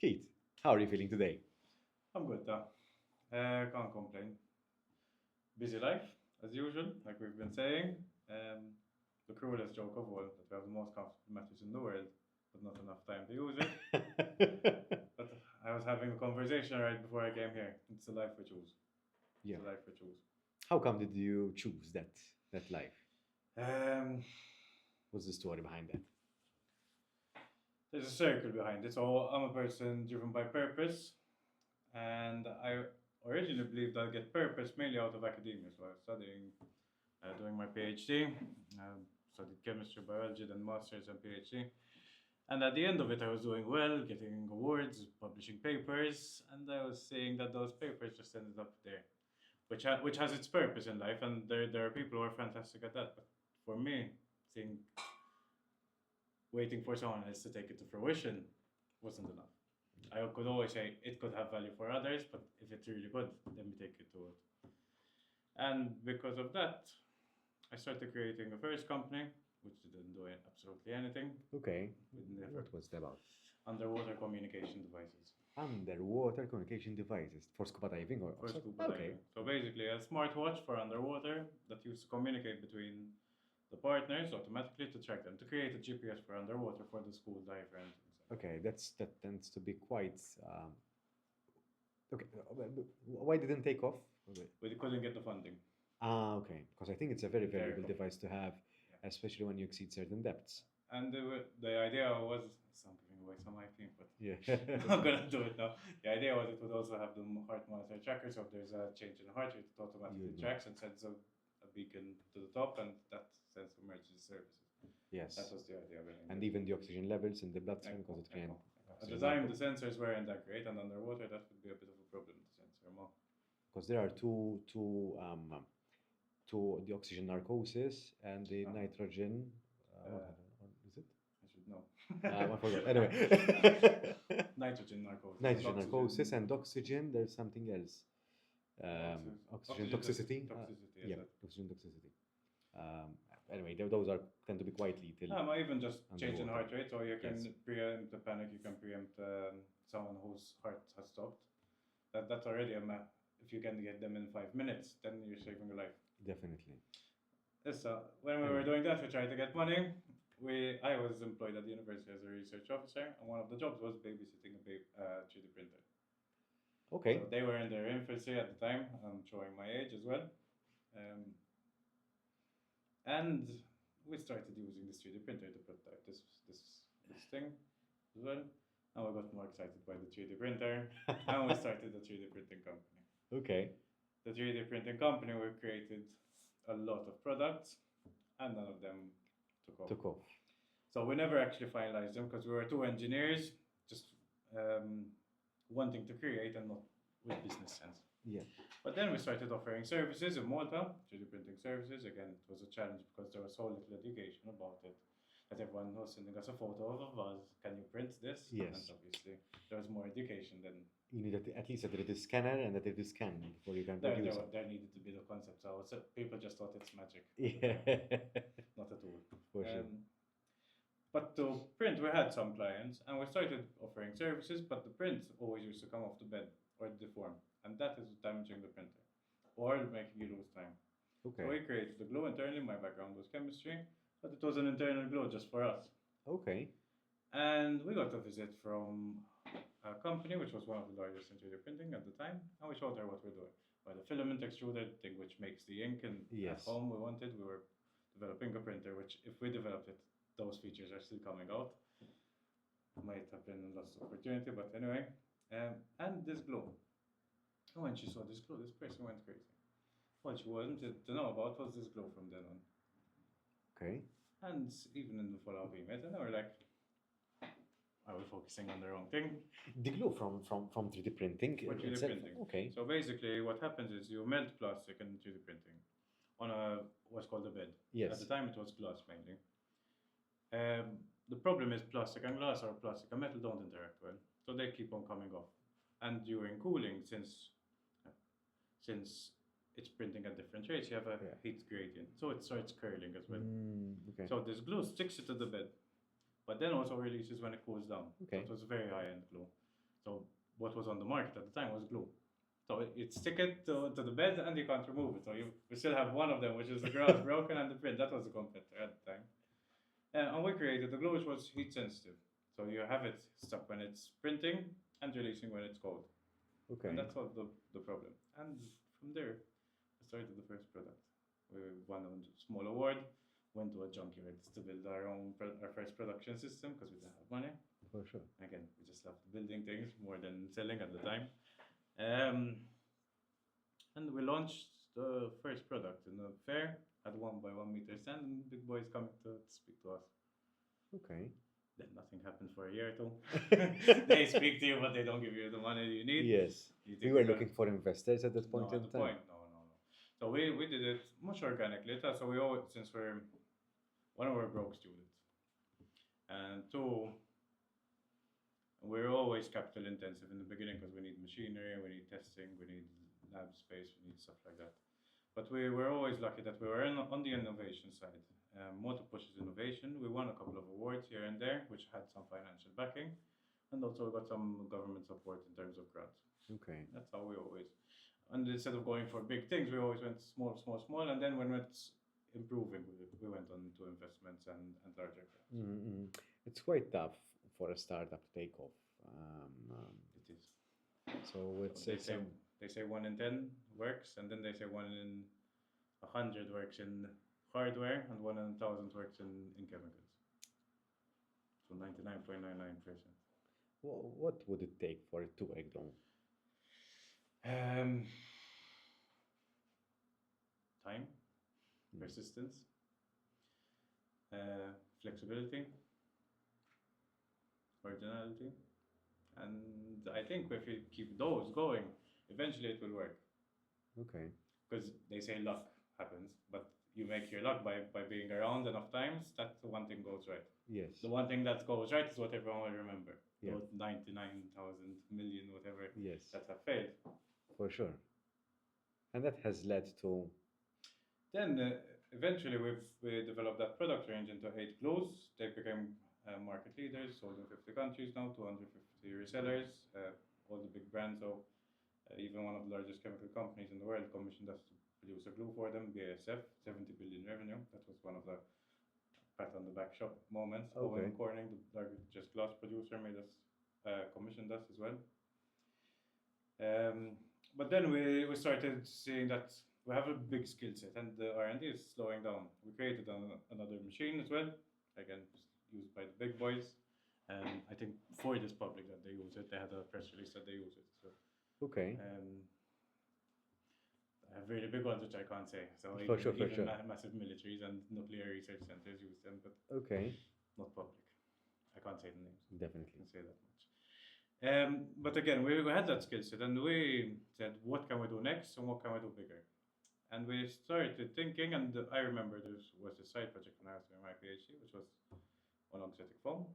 Keith, how are you feeling today? I'm good though. Can't complain. Busy life, as usual, like we've been saying. Um, the cruelest joke of all that we have the most comfortable mattress in the world, but not enough time to use it. But I was having a conversation right before I came here. It's the life we choose. It's Yeah. the life we choose. How come did you choose that life? Um, What's the story behind that? there's a circle behind it. So I'm a person driven by purpose, and I originally believed I'd get purpose mainly out of academia. So I was studying, doing my PhD, studied chemistry, biology, then masters and PhD. And at the end of it, I was doing well, getting awards, publishing papers, and I was seeing that those papers just ended up there, which has its purpose in life, and there are people who are fantastic at that. But for me, seeing waiting for someone else to take it to fruition wasn't enough. I could always say it could have value for others, but if it's really good, let me take it to it. And because of that, I started creating a first company, which didn't do absolutely anything. Okay. We never What was that about? underwater communication devices. Underwater communication devices for scuba diving or For so? scuba Okay. diving. So basically, a smartwatch for underwater that used to communicate between the partners automatically to track them, to create a GPS for underwater for the school diver and things like Okay, that tends to be quite. Okay, why didn't take off? that. We couldn't get the funding. Okay, because I think it's a very Very valuable device to have, Yeah. especially when you exceed certain depths. And the idea was, I'm giving away some IP, but Yeah. I'm not gonna do it now. The idea was it would also have the heart monitor tracker, so if there's a change in the heart rate, it automatically tracks and sends a beacon to the top, and that sends emergency services. Yes. That was the idea behind And it. even the oxygen levels in the bloodstream, because it can. At the time, the sensors weren't that great, and underwater, that would be a bit of a problem to sensor more. Because there are two the oxygen narcosis and the nitrogen. Is it? I should know. I forgot. Anyway. Nitrogen narcosis. Nitrogen narcosis and oxygen. There's something else. Oxygen toxicity. Toxicity. Yeah, oxygen toxicity. Anyway, those tend to be quite lethal. Even just changing underwater. heart rate, or you can Yes. preempt the panic. You can preempt someone whose heart has stopped. That's already a map. If you can get them in 5 minutes, then you're saving a life. Definitely. So when we were doing that, we tried to get money. I was employed at the university as a research officer, and one of the jobs was babysitting a 3D printer. Okay. So they were in their infancy at the time. I'm showing my age as well. And we started using this 3D printer to prototype this thing as well. And we got more excited by the 3D printer, and we started the 3D printing company. Okay. The 3D printing company, we created a lot of products, and none of them took off. So we never actually finalized them because we were two engineers just wanting to create and not with business sense. Yeah. But then we started offering services in Malta, 3D printing services. Again, it was a challenge because there was so little education about it. That everyone was sending us a photo of a vase. Can you print this? Yes. And obviously, there was more education than. You need at least a 3D scanner and a 3D scan before you can produce it. There needed to be the concept. So people just thought it's magic. Yeah. Not at all. For sure. But to print, we had some clients, and we started offering services, but the print always used to come off the bed or deform, and that is damaging the printer or making you lose time. Okay. So we created the glue internally. My background was chemistry, but it was an internal glue just for us. Okay. And we got a visit from a company which was one of the largest in 3D printing at the time, and we showed her what we're doing. By the filament extruder, the thing which makes the ink, and at home we were developing a printer which, if we developed it, those features are still coming out. Might have been a lost opportunity, but anyway. And this glue. And when she saw this glue, this person went crazy. What she wanted to know about was this glue from then on. Okay. And even in the follow-up we met, and they were like, are we focusing on the wrong thing? The glue from 3D printing. For 3D printing. Okay. So basically what happens is you melt plastic in 3D printing on what's called a bed. Yes. At the time it was glass mainly. The problem is plastic and glass or plastic and metal don't interact well. So they keep on coming off. And during cooling, since it's printing at different rates, you have a heat gradient. So it starts curling as well. Okay. So this glue sticks it to the bed, but then also releases when it cools down. Okay. So it was very high-end glue. So what was on the market at the time was glue. So it stick it to the bed and you can't remove it. So we still have one of them, which is the grass broken and the print. That was the competitor at the time. And we created the glue, which was heat sensitive. So you have it stuck when it's printing and releasing when it's cold. Okay. And that's solved the problem. And from there, we started the first product. We won a small award, went to a junkyard to build our first production system because we didn't have money. For sure. Again, we just loved building things more than selling at the time. And we launched the first product in a fair at 1 by 1 meter stand, and big boys coming to speak to us. Okay. Then nothing happened for a year or two. They speak to you, but they don't give you the money you need. Yes. We were looking for investors at that point in time. No. So we did it much organically. So we always, since we're one of our broke students, and two, we're always capital intensive in the beginning because we need machinery, we need testing, we need lab space, we need stuff like that. But we were always lucky that we were on the innovation side. Motor pushes innovation. We won a couple of awards here and there, which had some financial backing, and also we got some government support in terms of grants. Okay. That's how we always. And instead of going for big things, we always went small, and then when it's improving, we went on to investments and larger grants. Mm-hmm. It's quite tough for a startup to take off. It is. So they say 1 in 10 works, and then they say 1 in 100 works in hardware, and 1 in 1,000 works in chemicals. So 99.99%. What would it take for it to work, though? Time, persistence, flexibility, originality, and I think if you keep those going, eventually it will work. Okay. Because they say luck happens, but you make your luck by being around enough times that the one thing goes right. Yes. The one thing that goes right is what everyone will remember. Yeah. Those 99,000 million, whatever, yes, that have failed. For sure. And that has led to... Then eventually we developed that product range into 8 glues. They became market leaders, sold in 50 countries now, 250 resellers, all the big brands. So even one of the largest chemical companies in the world commissioned us to produce a glue for them, BASF, 70 billion revenue. That was one of the pat on the back shop moments. Okay. Owen Corning, the largest glass producer, made us commissioned us as well. But then we started seeing that we have a big skill set and the R&D is slowing down. We created another machine as well, again used by the big boys. I think Ford is public that they use it. They had a press release that they use it. So, okay. I have really big ones which I can't say. So for sure. Massive militaries and nuclear research centers use them, but okay, not public. I can't say the names. Definitely. I can say that much. But again, we had that skill set and we said, what can we do next and what can we do bigger? And we started thinking, and I remember there was a side project when I was doing my PhD, which was on oxytic foam.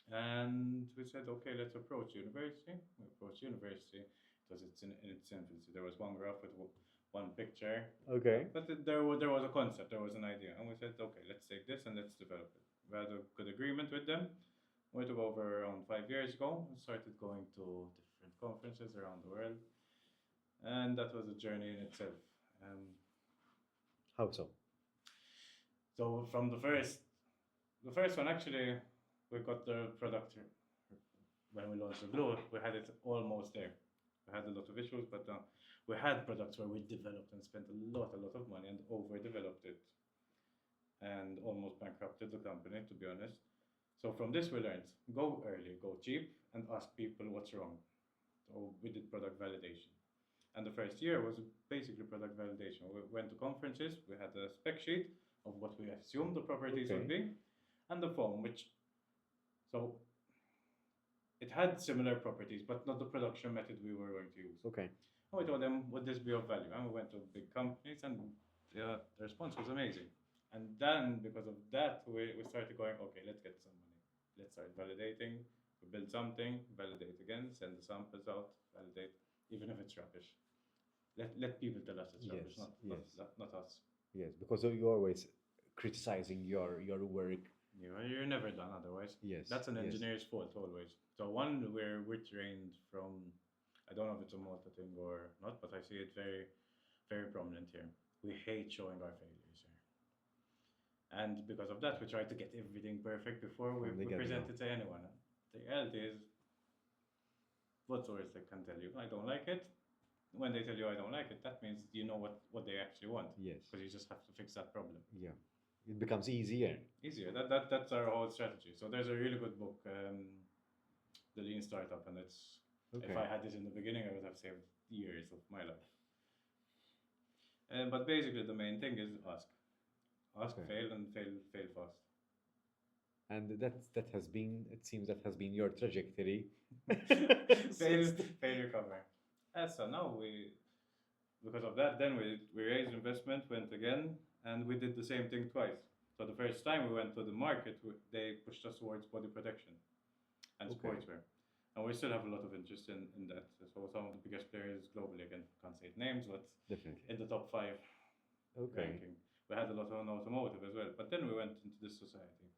And we said, okay, let's approach university. We approached university because it's in its infancy. There was one graph with one picture. Okay. But there was a concept, there was an idea. And we said, okay, let's take this and let's develop it. We had a good agreement with them. We took over around 5 years ago and started going to different conferences around the world. And that was a journey in itself. How so? So from the first one, actually, we got the product when we launched the glue. We had it almost there. We had a lot of issues, but we had products where we developed and spent a lot of money and overdeveloped it and almost bankrupted the company, to be honest. So from this we learned, go early, go cheap, and ask people what's wrong. So we did product validation. And the first year was basically product validation. We went to conferences, we had a spec sheet of what we assumed the properties would be, and the foam, so it had similar properties, but not the production method we were going to use. Okay. And we told them, would this be of value? And we went to big companies, and the response was amazing. And then, because of that, we started going, okay, let's get some money. Let's start validating. We build something, validate again, send the samples out, validate, even if it's rubbish. Let people tell us it's rubbish, not us. Yes, because you're always criticizing your work You're never done otherwise. Yes. That's an yes. engineer's fault always. So one where we're trained from, I don't know if it's a Malta thing or not, but I see it very, very prominent here. We hate showing our failures here. And because of that, we try to get everything perfect before we From the present get-go. it to anyone. The reality is, what's worse they can tell you, I don't like it. When they tell you I don't like it, that means you know what they actually want. Yes. Because you just have to fix that problem. Yeah. It becomes easier. Easier. That's our whole strategy. So there's a really good book, The Lean Startup, and it's Okay. if I had this in the beginning, I would have saved years of my life. But basically, the main thing is ask, Okay. fail, and fail fast. And that has been, it seems that has been your trajectory. fail, recover. And so now because of that, then we raised investment, went again, and we did the same thing twice. So the first time we went to the market, they pushed us towards body protection and Okay. sportswear. And we still have a lot of interest in that. So some of the biggest players globally, again, can't say names, but Definitely. in the top 5 Okay. ranking. We had a lot on automotive as well. But then we went into this society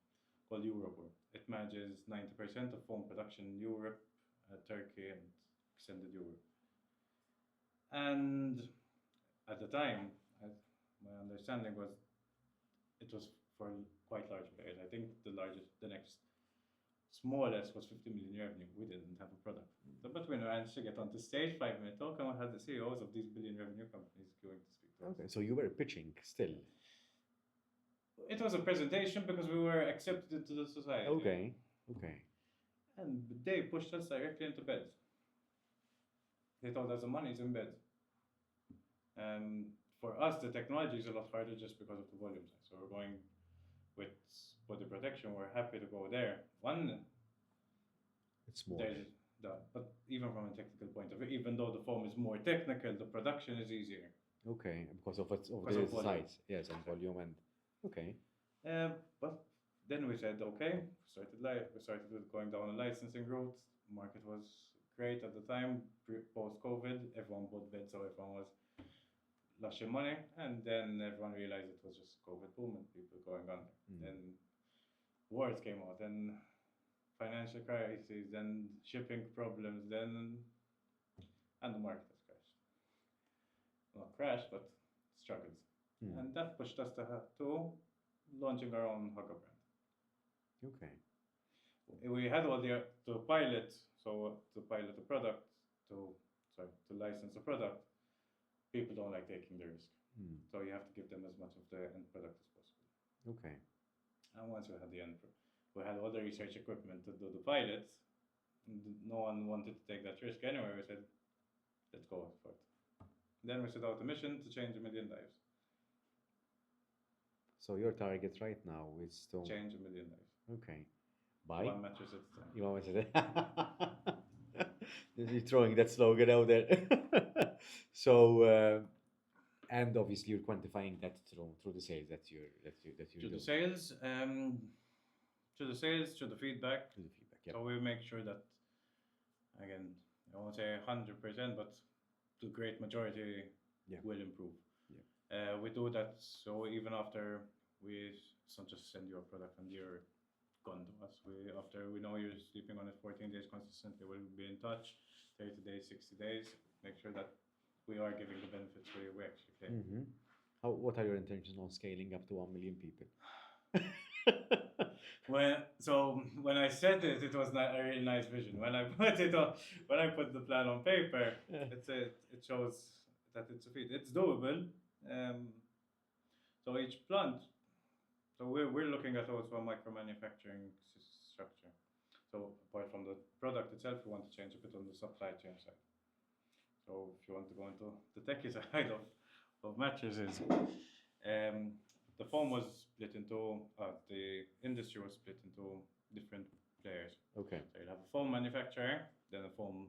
called Europe. It manages 90% of foam production in Europe, Turkey, and extended Europe. And at the time, my understanding was it was for quite large players. I think the next smallest was 50 million revenue. We didn't have a product. So, but we managed to get onto stage, 5-minute talk, and we had the CEOs of these billion revenue companies going to speak to us. Okay. So you were pitching still. It was a presentation because we were accepted into the society. Okay. Okay. And they pushed us directly into beds. They told us the money's in beds. For us, the technology is a lot harder just because of the volume size. So we're going with body protection. We're happy to go there. It's more. But even from a technical point of view, even though the foam is more technical, the production is easier. Okay, because of Because the of volume. size, yes, and volume and okay. But then we said, okay, we started with going down a licensing route. Market was great at the time, post-COVID. Everyone bought beds, so everyone was lushing money. And then everyone realized it was just COVID boom and people going under. Then wars came out, then financial crises, then shipping problems, and the market has crashed. Not crashed, but struggled. And that pushed us to launching our own Huggah brand. Okay. We had all to pilot, so to pilot the product, to license the product, people don't like taking the risk. So you have to give them as much of the end product as possible. Okay. And once we had we had all the research equipment to do the pilots. No one wanted to take that risk anyway. We said, let's go for it. Then we set out a mission to change 1 million lives. So your target right now is to Change 1 million lives. Okay. By One mattress at a time. You want to You're throwing that slogan out there. So and obviously you're quantifying that through the sales that you're Through doing. the sales, through the sales, through the feedback. Through the feedback, yeah. So we make sure that, again, I won't say 100%, but the great majority will improve. Yeah. We do that, so even after it's not just send you a product and you're gone to us. After we know you're sleeping on it 14 days consistently, we'll be in touch, 30 days, 60 days, make sure that we are giving the benefits we actually claim. What are your intentions on scaling up to 1 million people? When I said it, it was not a really nice vision. When I put the plan on paper, it shows that it's a feat. It's doable. So each plant. So we're looking at also a micro manufacturing structure. So apart from the product itself, we want to change a bit on the supply chain side. So if you want to go into the techie side of mattresses, the foam was split into, the industry was split into different players. Okay. So you'll have a foam manufacturer, then a foam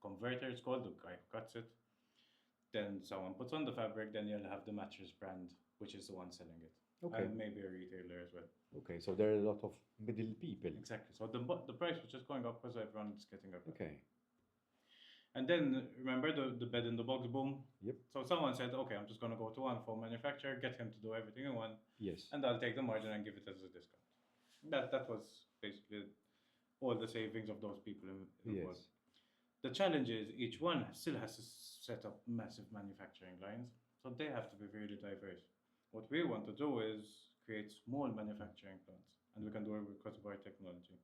converter, it's called, the guy who cuts it. Then someone puts on the fabric, then you'll have the mattress brand, which is the one selling it. Okay. And maybe a retailer as well. Okay, so there are a lot of middle people. Exactly. So the price was just going up because everyone's getting up. Okay. And then remember the bed in the box boom? Yep. So someone said, okay, I'm just going to go to one foam manufacturer, get him to do everything in one. Yes. And I'll take the margin and give it as a discount. That was basically all the savings of those people involved. Yes. The challenge is each one still has to set up massive manufacturing lines, so they have to be really diverse. What we want to do is create small manufacturing plants, and we can do it because of our technology.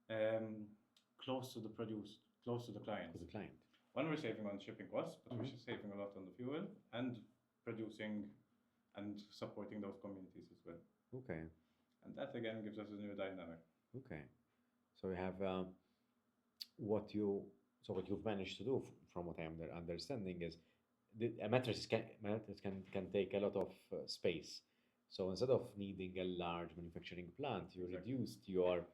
Um, Close to the produce, close to the clients. For the client. One, we're saving on shipping costs, but we're Mhm. saving a lot on the fuel and producing and supporting those communities as well. Okay. And that again gives us a new dynamic. Okay. So you have what you've managed to do, from what I'm understanding, is a mattress can take a lot of space. So instead of needing a large manufacturing plant, you Exactly. reduced your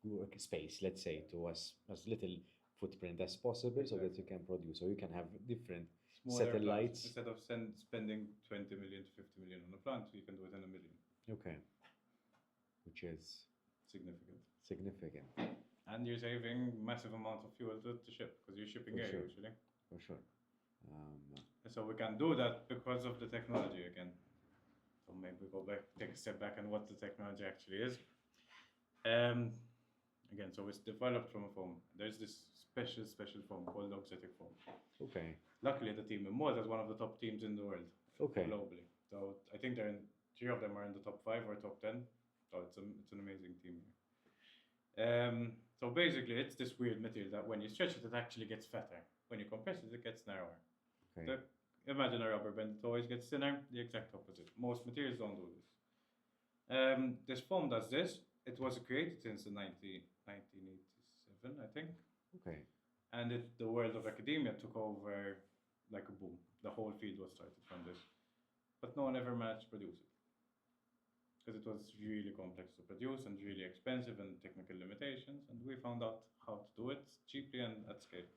work space, let's say, to as little footprint as possible, so that Exactly. you can produce. So you can have different Smaller plants. satellites. Instead of spending 20 million to 50 million on a plant, you can do it in a million. Okay, which is Significant. significant And you're saving massive amounts of fuel to ship because you're shipping for air sure. usually. For sure. So we can do that because of the technology again. So maybe we go back, take a step back, and what the technology actually is. Um, Again, so it's developed from a foam. There's this special foam called auxetic foam. Okay. Luckily, the team in Malta is one of the top teams in the world, Okay. globally. So I think three of them are in the top 5 or top 10. So it's an amazing team. So basically, it's this weird material that when you stretch it, it actually gets fatter. When you compress it, it gets narrower. Okay. So imagine a rubber band, it always gets thinner. The exact opposite. Most materials don't do this. This foam does this. It was created since the 1987, I think. Okay. And the world of academia took over like a boom. The whole field was started from this. But no one ever managed to produce it. Because it was really complex to produce and really expensive and technical limitations. And we found out how to do it cheaply and at scale.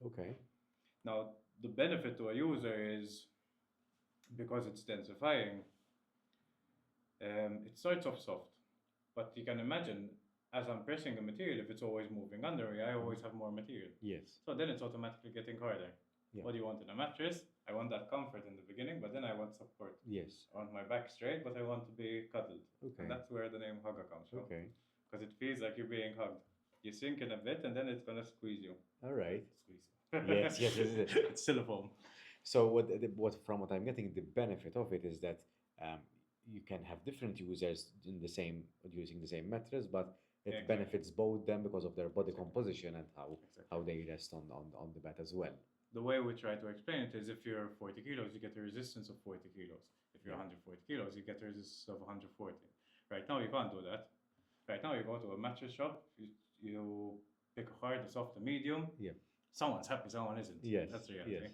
Okay. Now, the benefit to a user is because it's densifying, it starts off soft. But you can imagine, as I'm pressing a material, if it's always moving under me, I always have more material. Yes. So then it's automatically getting harder. Yeah. What do you want in a mattress? I want that comfort in the beginning, but then I want support. Yes. I want my back straight, but I want to be cuddled. Okay. And that's where the name Huggah comes from. Okay. Because it feels like you're being hugged. You sink in a bit, and then it's going to squeeze you. All right. Squeeze you. Yes. Yes. It's still a foam. So what I'm getting, the benefit of it is that you can have different users in the same using the same mattress, but it Exactly. benefits both them because of their body Exactly. composition and how Exactly. they rest on the bed as well. The way we try to explain it is if you're 40 kilos, you get a resistance of 40 kilos. If you're Yeah. 140 kilos, you get a resistance of 140. Right now, you can't do that. Right now, you go to a mattress shop, you pick a hard, a soft, a medium. Yeah. Someone's happy, someone isn't. Yes. That's the reality. Yes.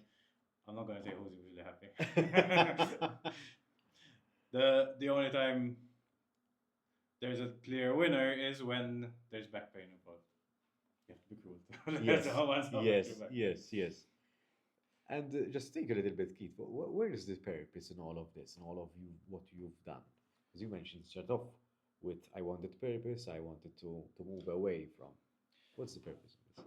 I'm not going to say who's usually happy. The only time there's a clear winner is when there's back pain involved. You have to be cruel. Yes. Someone's not Yes. your back. Yes. And just think a little bit, Keith. Where is the purpose in all of this, in all of what you've done? As you mentioned, start off with I wanted purpose. I wanted to move away from. What's the purpose of this?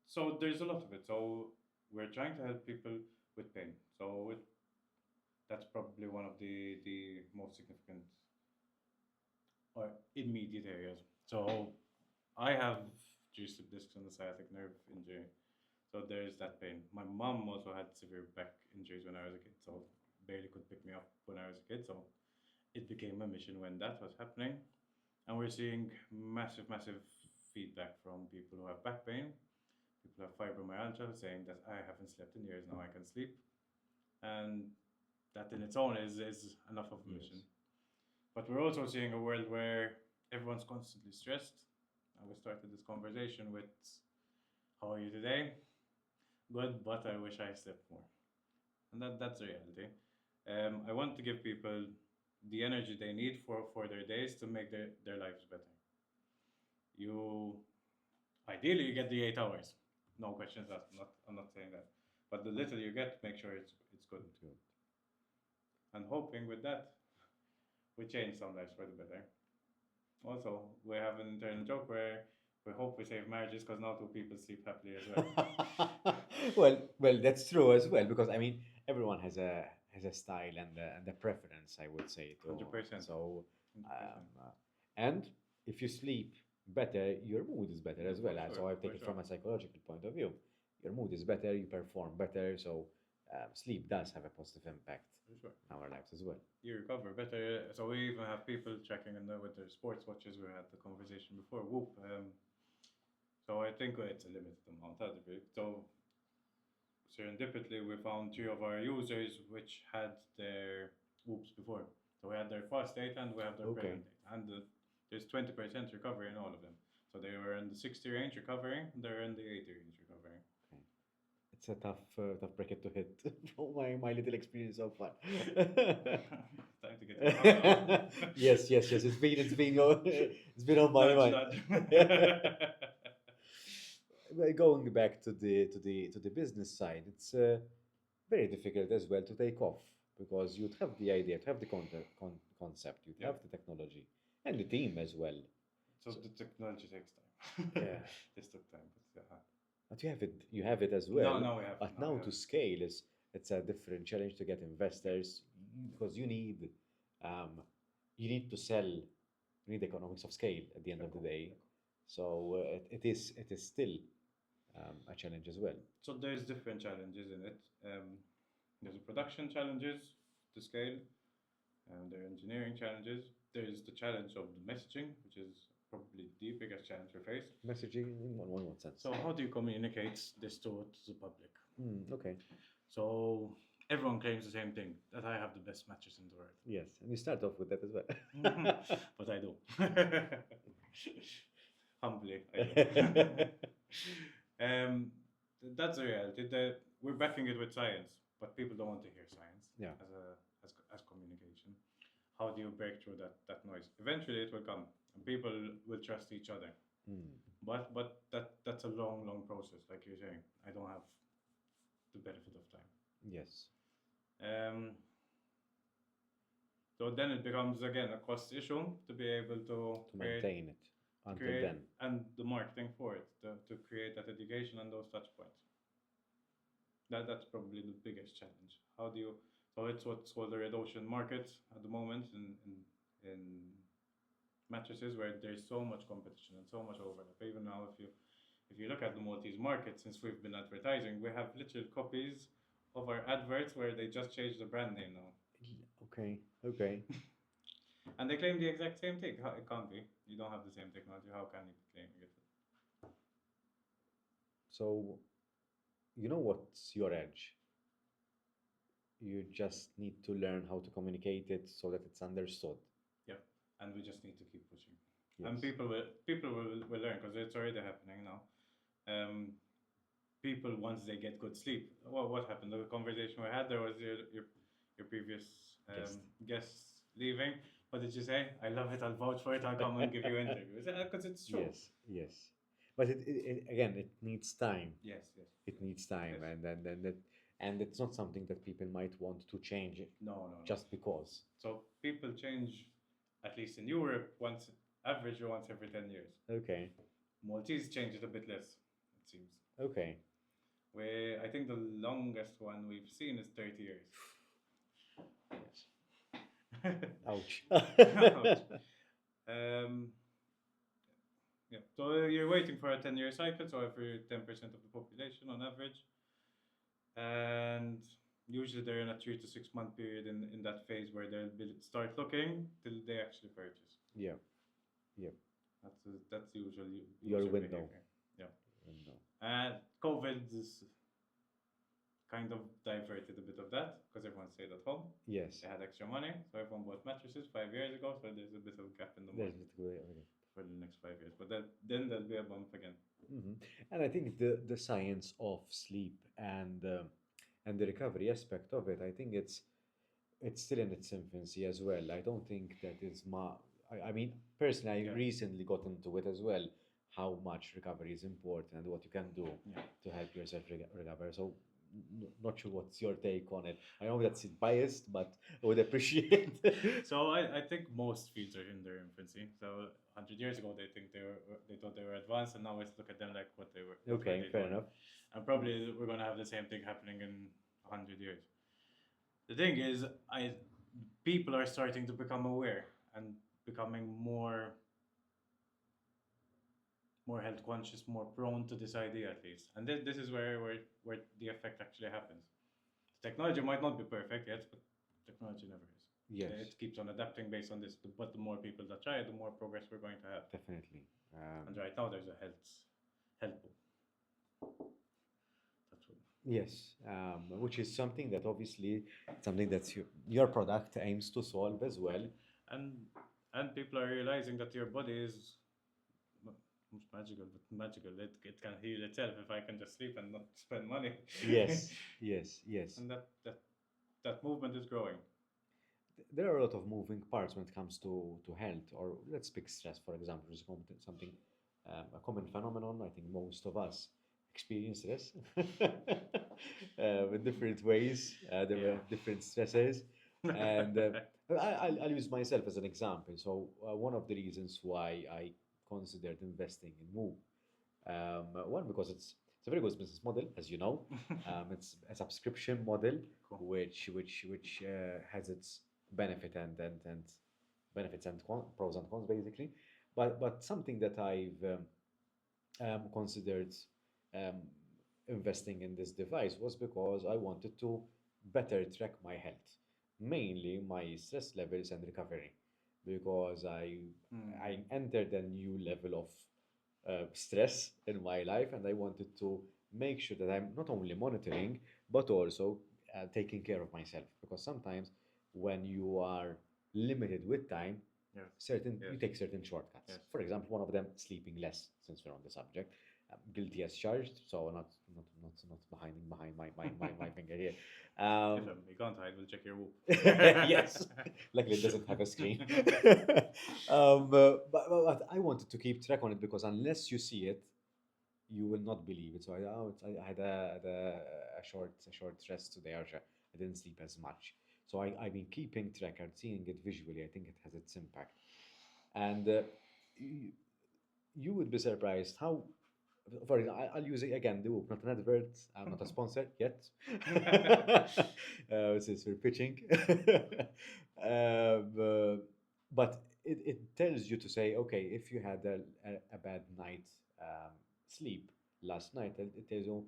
So there's a lot of it. So we're trying to help people with pain. So that's probably one of the most significant or immediate areas. So I have G-slip discs and the sciatic nerve injury. So there's that pain. My mom also had severe back injuries when I was a kid, so barely could pick me up when I was a kid. So it became a mission when that was happening. And we're seeing massive feedback from people who have back pain, people who have fibromyalgia, saying that I haven't slept in years, now I can sleep. And that in its own is enough of a mission. Yes. But we're also seeing a world where everyone's constantly stressed. And we started this conversation with, how are you today? Good, but I wish I slept more. And that's the reality. I want to give people the energy they need for their days to make their lives better. Ideally, you get the 8 hours. No questions asked. I'm not saying that. But the little you get, make sure it's good. Good. And hoping with that, we change some lives for the better. Also, we have an internal joke where we hope we save marriages because now 2 people sleep happily as well. well, that's true as well, because I mean everyone has a has a style and a preference, I would say. To 100%. so, 100%. and if you sleep better, your mood is better as well. For And sure, so I for take it sure. from a psychological point of view. Your mood is better, you perform better. So sleep does have a positive impact For sure. in our lives as well. You recover better. So we even have people checking in there with their sports watches. We had the conversation before. Whoop. So I think it's a limited amount. So serendipitously, we found three of our users which had their whoops before. So we had their fast data and we have their Okay. present data. And there's 20% recovery in all of them. So they were in the 60 range recovering, they're in the 80 range recovering. It's a tough bracket to hit from my little experience so far. Time to get your house out. Yes. It's been on my Nudge, mind. nudge. Well, going back to the business side, it's very difficult as well to take off because you'd have the idea, to have the concept, you'd Yeah. have the technology and the team as well. So the technology takes time. Yeah. This took time, but yeah. But you have it as well. No, we have. But No, now we to have. scale it's a different challenge to get investors because um, you need to sell. You need economics of scale at the end of the day. So it is still a challenge as well. So there's different challenges in it. There's the production challenges to scale, and there are engineering challenges. There's the challenge of the messaging, which is probably the biggest challenge we face. Messaging in one sense. So how do you communicate this to the public? Okay. So everyone claims the same thing, that I have the best mattress in the world. Yes, and you start off with that as well. But I do. Humbly, I do. That's the reality. We're backing it with science, but people don't want to hear science Yeah. as communication. How do you break through that noise? Eventually, it will come, and people will trust each other. But that's a long process, like you're saying. I don't have the benefit of time. Yes. So then it becomes again a cost issue to be able to To maintain it until create then. and the marketing for it to create that education and those touch points. That's probably the biggest challenge. How do you? So it's what's called the red ocean market at the moment in mattresses where there's so much competition and so much overlap. Even now, if you look at the Maltese market, since we've been advertising, we have literal copies of our adverts where they just changed the brand name now. Okay. And they claim the exact same thing. It can't be. You don't have the same technology. How can you be claiming it? So, you know what's your edge? You just need to learn how to communicate it so that it's understood. Yeah, and we just need to keep pushing. Yes. And people will learn because it's already happening now. People once they get good sleep. Well, what happened? The conversation we had there was your previous guests leaving. What did you say? I love it. I'll vouch for it. I'll come and give you interviews because it's true. Yes. But again, it needs time. Yes. It needs time, Yes. and it's not something that people might want to change No. just because. So people change, at least in Europe, average once every 10 years. Okay. Maltese changes a bit less, it seems. Okay. I think the longest one we've seen is 30 years. Yes. Ouch. Ouch. Yeah. So you're waiting for a 10-year cycle, so every 10% of the population on average. And usually they're in a 3 to 6 month period in that phase where they'll start looking till they actually purchase. Yeah. That's usually Your user window. behavior. Yeah. Window. And COVID is kind of diverted a bit of that because everyone stayed at home. Yes. They had extra money, so everyone bought mattresses 5 years ago. So there's a bit of a gap in the market for the next 5 years. But then there'll be a bump again. And I think the science of sleep and the recovery aspect of it, I think it's still in its infancy as well. I don't think that is I mean, personally, I recently got into it as well. How much recovery is important and what you can do to help yourself recover. So, not sure what's your take on it. I know that's biased, but I would appreciate. So I think most fields are in their infancy. So 100 years ago, they thought they were advanced, and now let's look at them like what they were. Okay, fair enough. And probably we're going to have the same thing happening in 100 years. The thing is, I people are starting to become aware and becoming more health conscious, more prone to this idea at least. And this is where the effect actually happens. Technology might not be perfect yet, but technology never is. Yes, It keeps on adapting based on this. But the more people that try it, the more progress we're going to have. definitely. And right now, there's a health boom. That's what. Yes, which is something that obviously something that your product aims to solve as well. And and people are realizing that your body is magical, but magical. It can heal itself if I can just sleep and not spend money. Yes, yes, yes. And that movement is growing. There are a lot of moving parts when it comes to health, or let's pick stress, for example, which is something, a common phenomenon. I think most of us experience this in different ways. There Yeah. are different stresses. And I'll use myself as an example. So, one of the reasons why I considered investing in Move, one, because it's a very good business model, as you know. It's a subscription model, Cool. which has its benefit and benefits and pros and cons basically. But something that I've considered um, investing in this device was because I wanted to better track my health, mainly my stress levels and recovery, because I Mm. entered a new level of stress in my life, and I wanted to make sure that I'm not only monitoring but also taking care of myself, because sometimes when you are limited with time, Yes. certain Yes. you take certain shortcuts. Yes. For example, one of them, sleeping less, since we're on the subject. Guilty as charged, so not behind my finger here. If um, you can't hide, we'll check your whoop. yes, luckily it doesn't have a screen. But I wanted to keep track on it, because unless you see it, you will not believe it. So I had a short rest today, or I didn't sleep as much. So I've been keeping track and seeing it visually. I think it has its impact. And you, you would be surprised how, for example, I'll use it again, the Whoop, not an advert, I'm not a sponsor yet. This is for pitching. But it tells you to say, okay, if you had a bad night sleep last night, it tells you,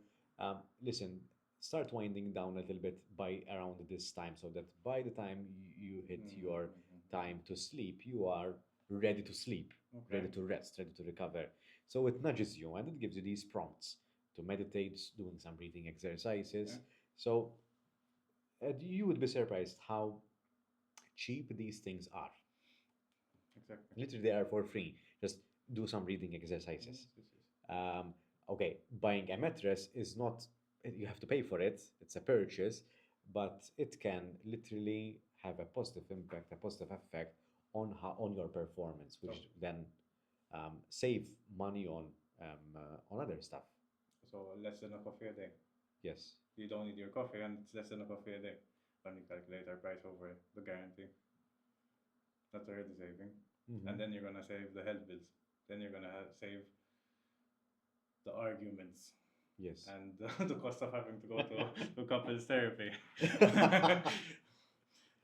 listen, start winding down a little bit by around this time, so that by the time you hit your time to sleep, you are ready to sleep, ready Okay. to rest, ready to recover. So it nudges you and it gives you these prompts to meditate, doing some breathing Yeah. exercises. So you would be surprised how cheap these things are. Exactly. Literally, they are for free. Just do some breathing Yes. exercises. Yes. Yes. Um, okay, buying a mattress is not, you have to pay for it, it's a purchase, but it can literally have a positive impact, a positive effect on your performance, which Totally. then save money on other stuff. So less than a coffee a day. Yes. You don't need your coffee, and it's less than a coffee a day. When you calculate our price over the guarantee, that's already saving. And Hmm. then you're gonna save the health bills. Then you're gonna save the arguments Yes. and the cost of having to go to couples therapy.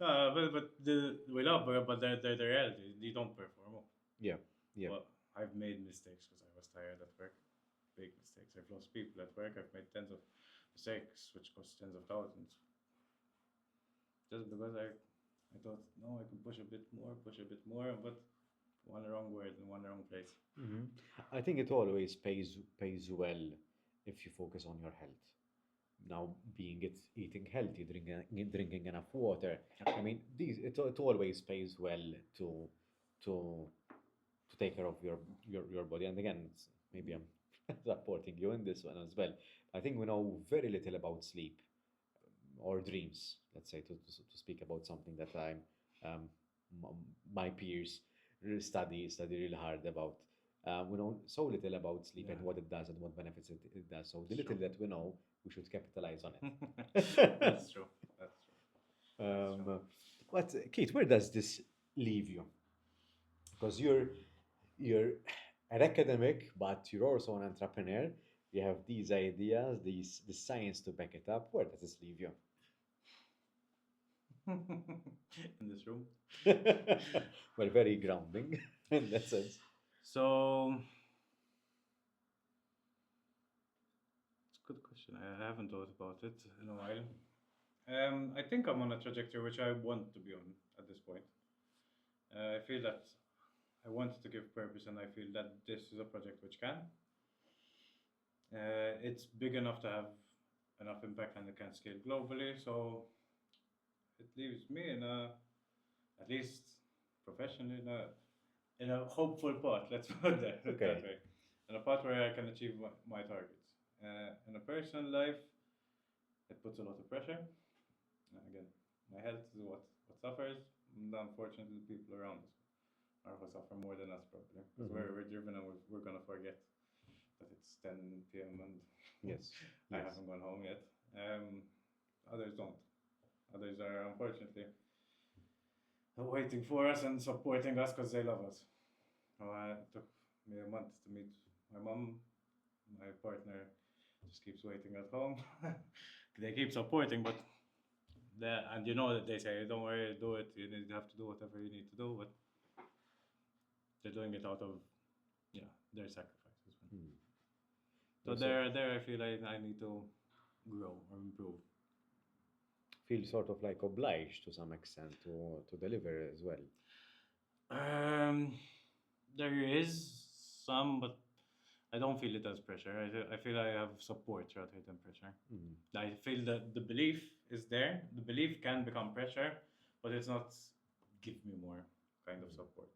We love her, but they're the reality. You don't perform well. Yeah. Yeah. But I've made mistakes because I was tired at work. Big mistakes. I've lost people at work. I've made tens of mistakes, which cost tens of thousands. Just because I thought, no, I can push a bit more, but one wrong word in one wrong place. Hmm. I think it always pays well if you focus on your health. Now, being it eating healthy, drinking enough water. I mean, it always pays well to to to take care of your body. And again, maybe I'm supporting you in this one as well. I think we know very little about sleep or dreams. Let's say to speak about something that um, my peers really study really hard about. We know so little about sleep Yeah, and what it does and what benefits it does. So the it's little true. that we know, we should capitalize on it. That's true. That's true. That's true. um, but Kate, where does this leave you? Because you're an academic, but you're also an entrepreneur. You have these ideas, the science to back it up. Where does this leave you? in this room. Well, very grounding in that sense. So it's a good question. I haven't thought about it in a while. I think I'm on a trajectory which I want to be on at this point. I feel that I want to give purpose, and I feel that this is a project which can. It's big enough to have enough impact and it can scale globally. So it leaves me in a, at least professionally, in a hopeful path. Let's put it Okay. that way. In a path where I can achieve my targets. In a personal life, it puts a lot of pressure. Again, my health is what suffers, and unfortunately, the people around us are who suffer more than us, probably. Because we're driven and we're going to forget that it's 10 p.m. and Yes. I Yes. haven't gone home yet. Others don't. Others are unfortunately waiting for us and supporting us because they love us. It took me a month to meet my mom. My partner just keeps waiting at home. They keep supporting, but and you know that they say, "Don't worry, do it. You have to do whatever you need to do." But they're doing it out of their sacrifices. Hmm. So Also there, I feel like I need to grow or improve. feel sort of like obliged to some extent to deliver as well. Um, there is some, but I don't feel it as pressure. I feel I have support rather than pressure. Mm. I feel that the belief is there. The belief can become pressure, but it's not give me more kind of support.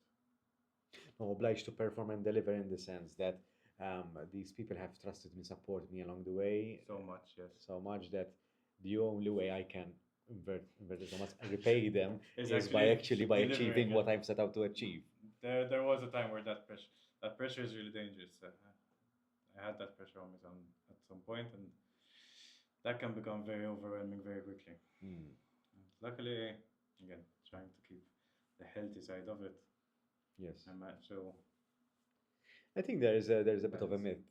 No, obliged to perform and deliver in the sense that these people have trusted me, supported me along the way So much, yes. so much that the only way I can inverted commas repay them Is is by actually by delivering achieving it. what I've set out to achieve. There was a time where that pressure is really dangerous. I had that pressure on me at some point, and that can become very overwhelming very quickly. Mm. Luckily, again, trying to keep the healthy side of it. Yes, So I think there's a bit of a balance. myth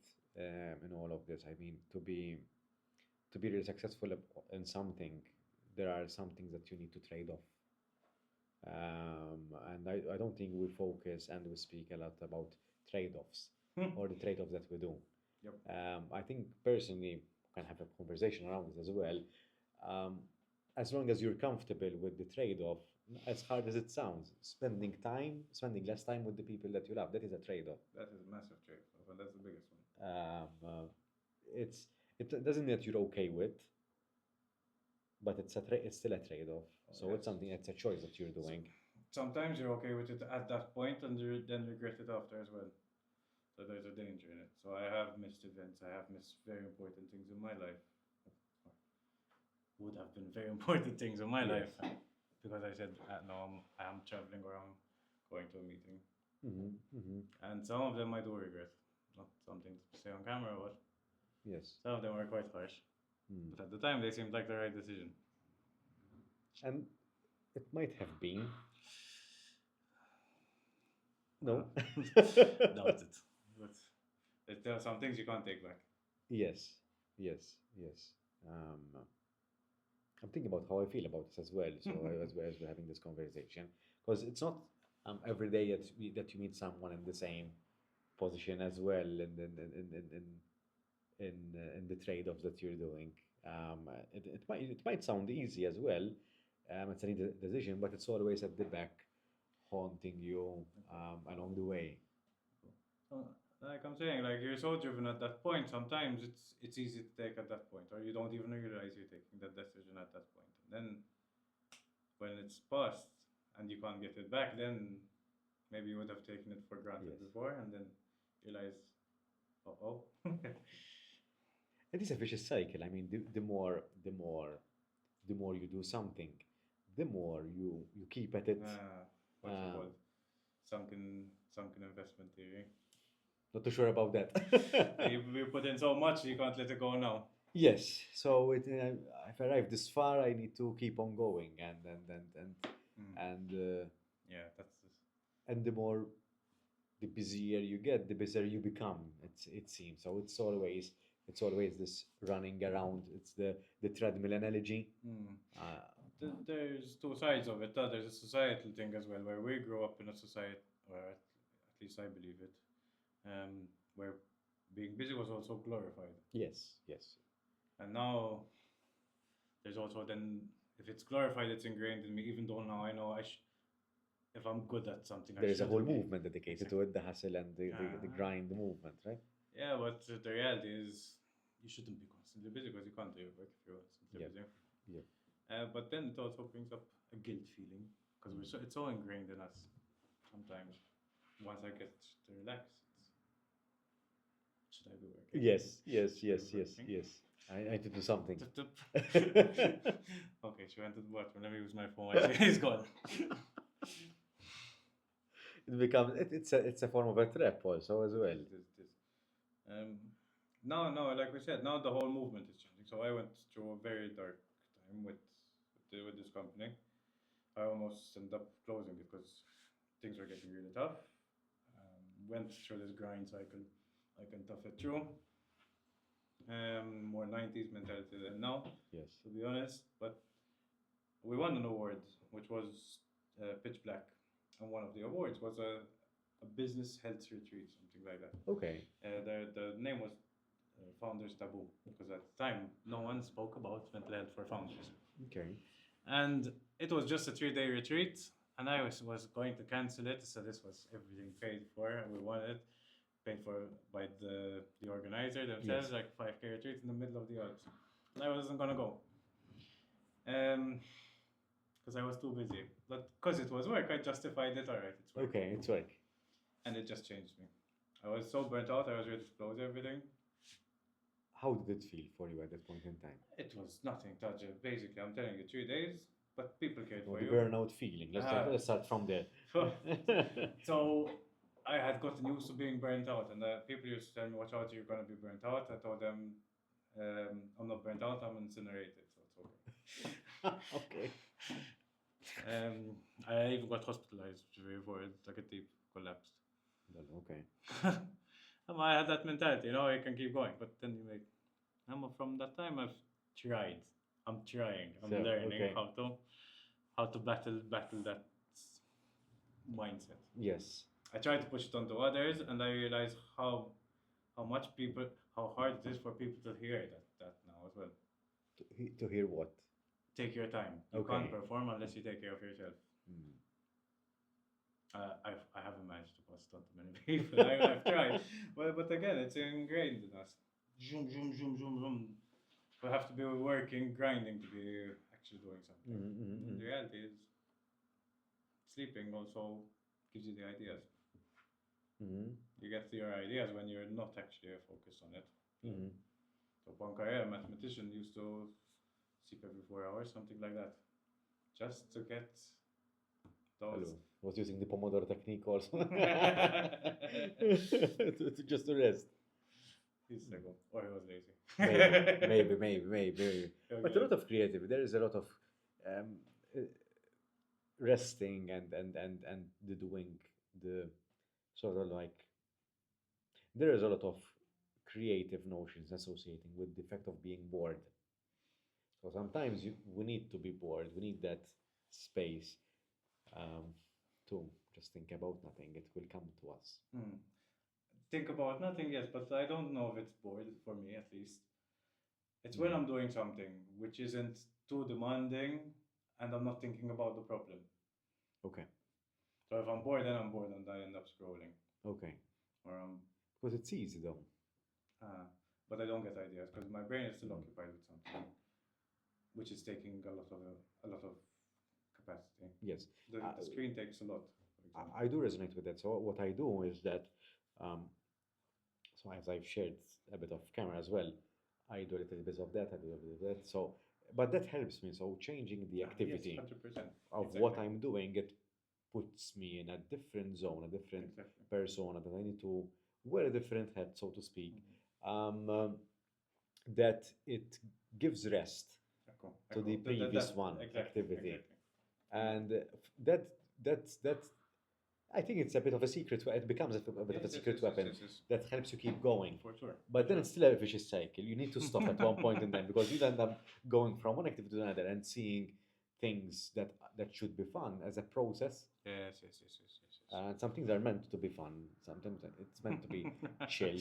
in all of this. I mean, to be really successful in something, there are some things that you need to trade off. And I don't think we focus and we speak a lot about trade-offs or the trade-offs that we do. Yep. I think personally, we can have a conversation around it as well. Um, as long as you're comfortable with the trade-off, as hard as it sounds, spending less time with the people that you love, that is a trade-off. That is a massive trade-off, and that's the biggest one. It's it doesn't mean that you're okay with, but it's still a trade-off. So it's something, it's a choice that you're doing. Sometimes you're okay with it at that point, and you then regret it after as well. So there's a danger in it. So I have missed events. I have missed very important things in my life. Would have been very important things in my Yes. life because I said, no, I'm traveling or I'm going to a meeting. And some of them I do regret. Not something to say on camera, but Yes. some of them were quite harsh. But at the time, they seemed like the right decision. And it might have been. No. Doubt it. But there are some things you can't take back. Yes, yes, yes. I'm thinking about how I feel about this as well. So as we're having this conversation, because it's not every day that you meet someone in the same position as well in the trade-offs that you're doing. It might sound easy as well. It's an easy decision, but it's always at the back, haunting you along the way. Like I'm saying, like you're so driven at that point. Sometimes it's easy to take at that point, or you don't even realize you're taking that decision at that point. And then when it's past and you can't get it back, then maybe you would have taken it for granted Yes. before, and then realize, oh. It is a vicious cycle. I mean, the more you do something, the more you keep at it. What's it called? Sunken investment theory. Not too sure about that. You put in so much, you can't let it go now. Yes. So if I arrive this far, I need to keep on going, and Yeah, that's and the busier you get, the busier you become. It seems so. It's always this running around. It's the treadmill analogy. there's two sides of it. There's a societal thing as well, where we grew up in a society, or at least I believe it, where being busy was also glorified. Yes, yes. And now there's also then, if it's glorified, it's ingrained in me. Even though now I know if I'm good at something, I There is a whole shouldn't be. movement dedicated to it, the hustle and the Ah. grind movement, right? Yeah, but the reality is you shouldn't be constantly busy because you can't do your work if you're constantly Yeah. busy. Yeah. But then it also brings up a guilt feeling because it's so ingrained in us. Sometimes, once I get to relax, should I be working? Yes, yes, Should I yes, be yes, working? yes. I need to do something. Okay, she went to the bathroom. Let me use my phone. It's gone. It becomes it's a form of a trap also as well. It is. No, like we said, now the whole movement is changing. So I went through a very dark time with this company. I almost ended up closing it because things were getting really tough. Went through this grind cycle. I can tough it through. More 90s mentality than now, Yes. to be honest. But we won an award, which was pitch black. And one of the awards was a business health retreat, something like that. Okay. The name was Founders Taboo, because at the time no one spoke about mental health for founders. Okay. And it was just a 3-day retreat, and I was going to cancel it. So this was everything paid for, and we won it, paid for by the organizer themselves, Yes. like 5K retreat in the middle of the Alps. And I wasn't gonna go, because I was too busy. But because it was work, I justified it. All right, it's work. Okay, it's work. And it just changed me. I was so burnt out. I was ready to close everything. How did it feel for you at that point in time? It was nothing tangible. Basically, I'm telling you, 3 days, but people cared for The you. burnout feeling. Let's start from there. So I had gotten used to being burnt out, and people used to tell me, "Watch out, you're gonna be burnt out." I told them, "I'm not burnt out. I'm incinerated, so it's okay." Okay. I even got hospitalized before like a deep collapsed. Well, okay. I had that mentality, I can keep going, but then you make. From that time, I've tried. I'm trying. I'm So, learning okay. how to battle that mindset. Yes. I try to push it onto others, and I realize how hard it is for people to hear that now as well. To hear what? Take your time. You Okay. can't perform unless you take care of yourself. Mm. I haven't managed to pass it on to many people. I've tried, but again, it's ingrained in us. Zoom, zoom, zoom, zoom, zoom. We have to be working, grinding to be actually doing something. The reality is, sleeping also gives you the ideas. You get your ideas when you're not actually focused on it. So Poincaré, a mathematician, used to sleep every 4 hours, something like that, just to get those. Hello. Was using the Pomodoro technique also. Just to rest. He's psycho, or he was lazy. Maybe. But a lot of creativity. There is a lot of resting and the doing the sort of like there is a lot of creative notions associating with the fact of being bored. So sometimes we need to be bored. We need that space to just think about nothing. It will come to us. Think about nothing, yes, but I don't know if it's bored, for me at least. It's when I'm doing something which isn't too demanding and I'm not thinking about the problem. Okay. So if I'm bored, then I'm bored and I end up scrolling. Okay. Or because it's easy though. But I don't get ideas because my brain is still occupied with something, which is taking a lot of capacity. Yes. The screen takes a lot. I do resonate with that. So what I do is that, so as I've shared a bit of camera as well, I do a little bit of that, I do a bit of that. So, but that helps me. So changing the activity of what I'm doing, it puts me in a different zone, a different persona that I need to wear a different hat, so to speak. That it gives rest to the previous activity. And that's I think it's a bit of a secret. It becomes a bit of a secret weapon that helps you keep going. For sure. But then it's still a vicious cycle. You need to stop at one point in time because you end up going from one activity to another and seeing things that should be fun as a process. Yes. And some things are meant to be fun. Sometimes it's meant to be chill,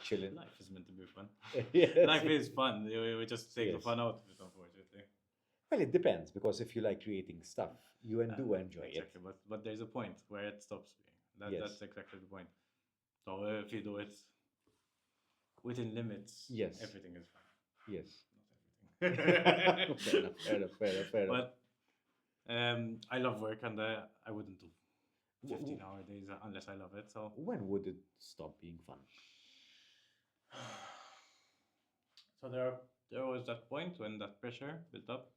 chilling. Life is meant to be fun. Yes, Life is fun. We just take the yes. fun out of it, unfortunately. Well, it depends because if you like creating stuff, you do enjoy Exactly, but there's a point where it stops being. Yes. That's exactly the point. So if you do it within limits, Yes. everything is fine. it. Yes. Not everything. Fair enough. But I love work, and I wouldn't do 15-hour days unless I love it. So When would it stop being fun? so there was that point when that pressure built up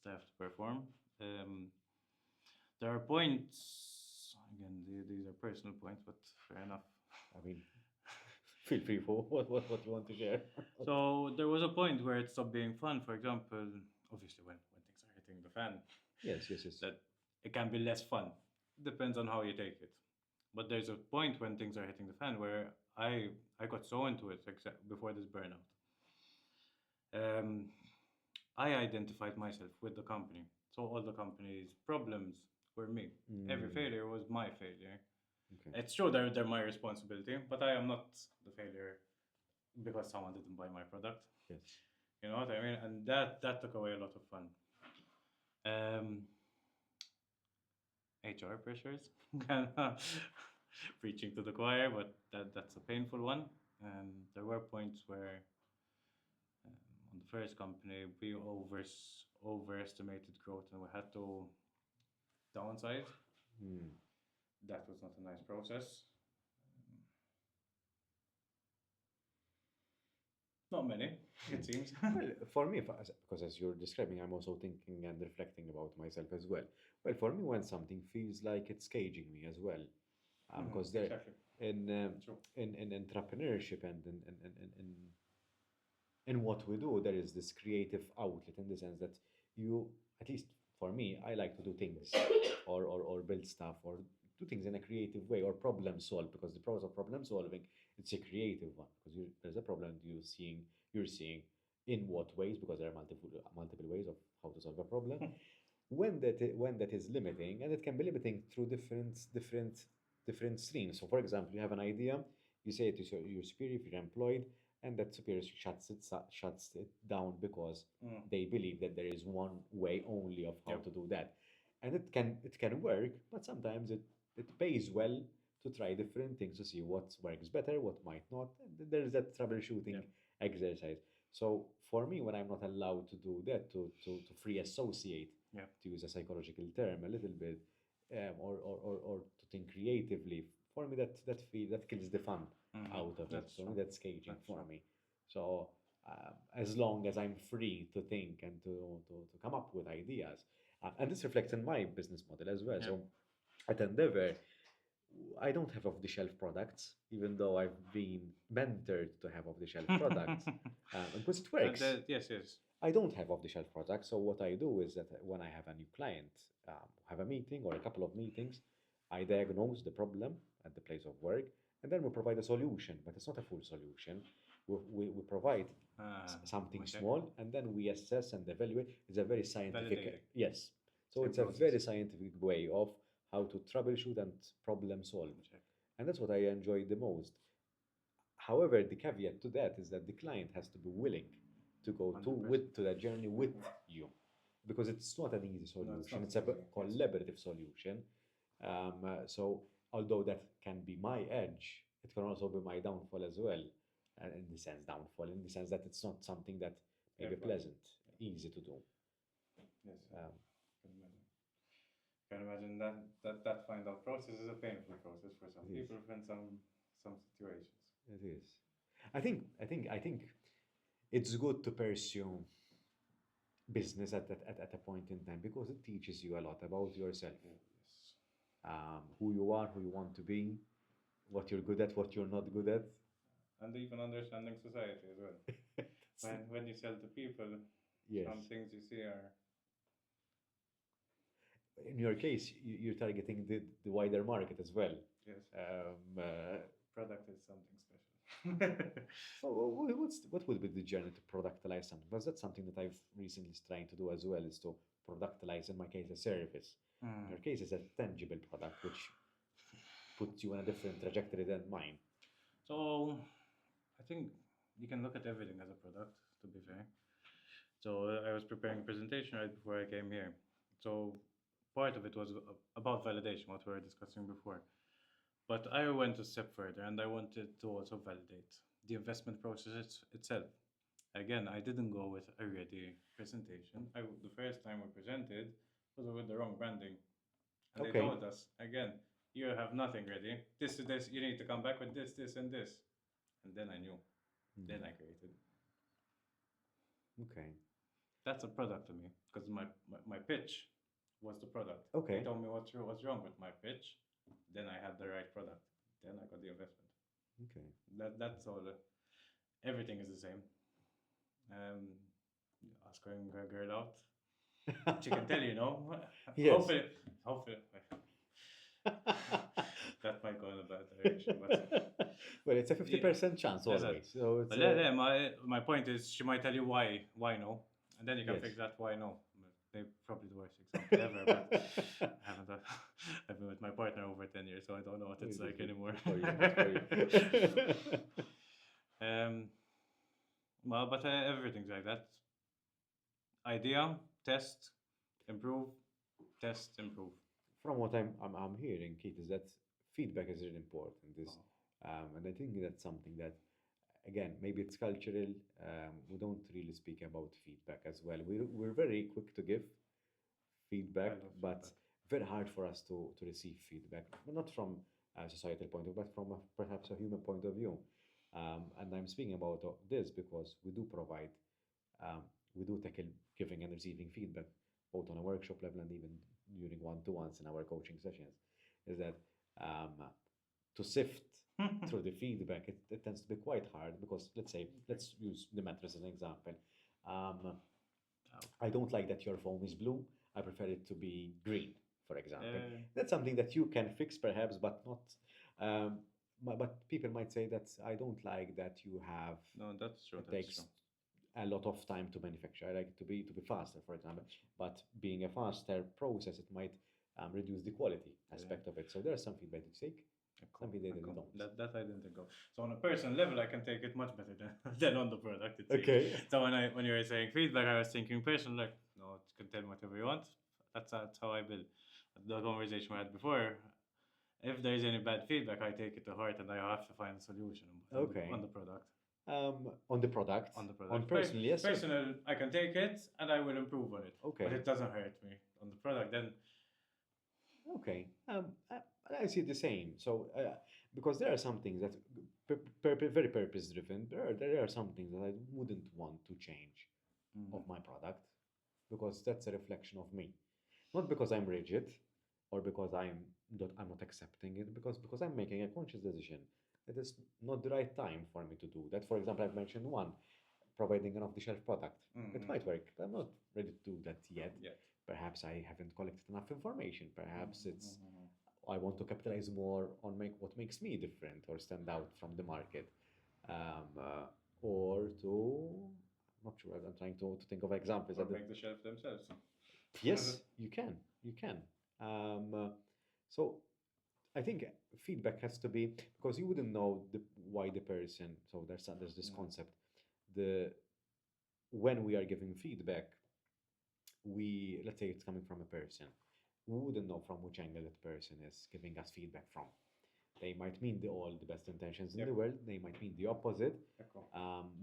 that I have to perform. There are points again. These are personal points, but fair enough. I mean, feel free for what you want to share. So there was a point where it stopped being fun. For example, obviously when things are hitting the fan, Yes. that it can be less fun. Depends on how you take it. But there's a point when things are hitting the fan where I got so into it before this burnout. I identified myself with the company. So all the company's problems were me. Every failure was my failure. Okay. It's true they're my responsibility, but I am not the failure because someone didn't buy my product. Yes. You know what I mean? And that took away a lot of fun. HR pressures, kind of preaching to the choir, but that's a painful one. There were points where on the first company we overestimated growth and we had to downsize. That was not a nice process. Not many, it seems. Well, for me, because as you're describing, I'm also thinking and reflecting about myself as well. Well, for me, when something feels like it's caging me as well, because there Exactly. True. in entrepreneurship and in what we do, there is this creative outlet in the sense that you, at least for me, I like to do things or build stuff or do things in a creative way or problem solve because the process of problem solving it's a creative one because there's a problem you're seeing in what ways because there are multiple ways of how to solve a problem when that is limiting and it can be limiting through different streams. So for example, you have an idea, you say it to your superior if you're employed, and that superior shuts it down because they believe that there is one way only of how Yep. to do that. And it can work, but sometimes it pays well to try different things to see what works better, what might not. And there is that troubleshooting Yep. exercise. So for me, when I'm not allowed to do that, to free associate, Yep. to use a psychological term a little bit, or to think creatively, for me that kills the fun out of it. That's For me, true. that's caging That's for true. me. So as long as I'm free to think and to come up with ideas, and this reflects in my business model as well. Yeah. So at Endeavor, I don't have off-the-shelf products, even though I've been mentored to have off-the-shelf products, because it works. Yes. I don't have off-the-shelf products, so what I do is that when I have a new client, have a meeting or a couple of meetings, I diagnose the problem at the place of work, and then we provide a solution, but it's not a full solution. We provide something Okay. small, and then we assess and evaluate. It's a very scientific, Validating. yes. So Same it's a process. very scientific way of how to troubleshoot and problem solve, Check. and that's what I enjoy the most. However, the caveat to that is that the client has to be willing to go 100%. to that journey with you, because it's not an easy No, it's solution. not It's a easy, yes. collaborative solution. So although that can be my edge, it can also be my downfall as well. And in the sense downfall, in the sense that it's not something that may be Fair point. pleasant, easy to do. Yes. Um, Can imagine. Can imagine that find out process is a painful process for some It is. people and some situations. it is. I think it's good to pursue business at a point in time because it teaches you a lot about yourself, Yes. who you are, who you want to be, what you're good at, what you're not good at. And even understanding society as well. When you sell to people, Yes. some things you see are In your case, you're targeting the wider market as well. yes. Um, Product is something special. What would be the journey to productilize something? Because that's something that I've recently trying to do as well, is to productilize, in my case, a service. In Mm. your case, it's a tangible product, which puts you on a different trajectory than mine. So I think you can look at everything as a product, to be fair. So I was preparing a presentation right before I came here. So part of it was about validation, what we were discussing before. But I went a step further and I wanted to also validate the investment process itself. Again, I didn't go with a ready presentation. The first time we presented was with the wrong branding. And they Okay. told us, again, you have nothing ready. This is this, you need to come back with this, this, and this. And then I knew. Then I Hmm. created. Okay. That's a product to me because my pitch was the product. They Okay. told me what's wrong with my pitch. Then I had the right product. Then I got the investment. Okay. That's all. Everything is the same. Um, asking a girl out, she can tell you, no. Yes. Hopefully, hopefully, that might go in a bad direction, but Well, it's a yeah, 50% chance that's it. always. So it's But yeah, my point is, she might tell you why no, and then you can yes. fix that why no. But they probably the worst example ever, but I haven't. I've been with my partner over 10 years, so I don't know what it's like anymore. Good for you. Good for you. um, well, but everything's like that. Idea, test, improve, test, improve. From what I'm hearing, Keith, is that feedback is really important. And I think that's something that, again, maybe it's cultural. We don't really speak about feedback as well. We're very quick to give I feedback, love but feedback. very hard for us to receive feedback, but not from a societal point of view, but from perhaps a human point of view. And I'm speaking about this because we do provide, um, we do tackle giving and receiving feedback both on a workshop level and even during one-to-ones in our coaching sessions. Is that um, to sift through the feedback, it tends to be quite hard because let's say, let's use the mattress as an example. Um, I don't like that your foam is blue. I prefer it to be green, for example. That's something that you can fix perhaps, but not. Um, but people might say that I don't like that you have. No, that's true. It That's takes true. a lot of time to manufacture. I like it to be faster, for example. But being a faster process, it might reduce the quality Yeah. aspect of it. So there are some feedback that you take, Cool. some feedback that you Cool. don't. That I didn't think of. So on a personal level, I can take it much better than, than on the product. It seems. Okay. So when you were saying feedback, I was thinking personal. Like, no, you can tell me whatever you want. That's how I build. The conversation we had before. If there is any bad feedback, I take it to heart and I have to find a solution Okay. on the product. On the product. On the On product. personal, yes. Personal, I can take it and I will improve on it. Okay. But it doesn't hurt me. On the product, then Okay. I see the same. So, because there are some things that very purpose driven. There are some things that I wouldn't want to change of my product because that's a reflection of me. Not because I'm rigid or because I'm not accepting it, because I'm making a conscious decision. It is not the right time for me to do that. For example, I've mentioned one, providing an off-the-shelf product. It might work, but I'm not ready to do that yet. yeah. Perhaps I haven't collected enough information. Perhaps it's I want to capitalize more on what makes me different or stand out from the market, or to I'm not sure. I'm trying to think of examples. Or make the shelf themselves. Yes, you can. You can. Um, uh, so I think feedback has to be because you wouldn't know why the person. So there's this concept. The When we are giving feedback, let's say it's coming from a person. We wouldn't know from which angle that person is giving us feedback from. They might mean all the best intentions in the world. They might mean the opposite.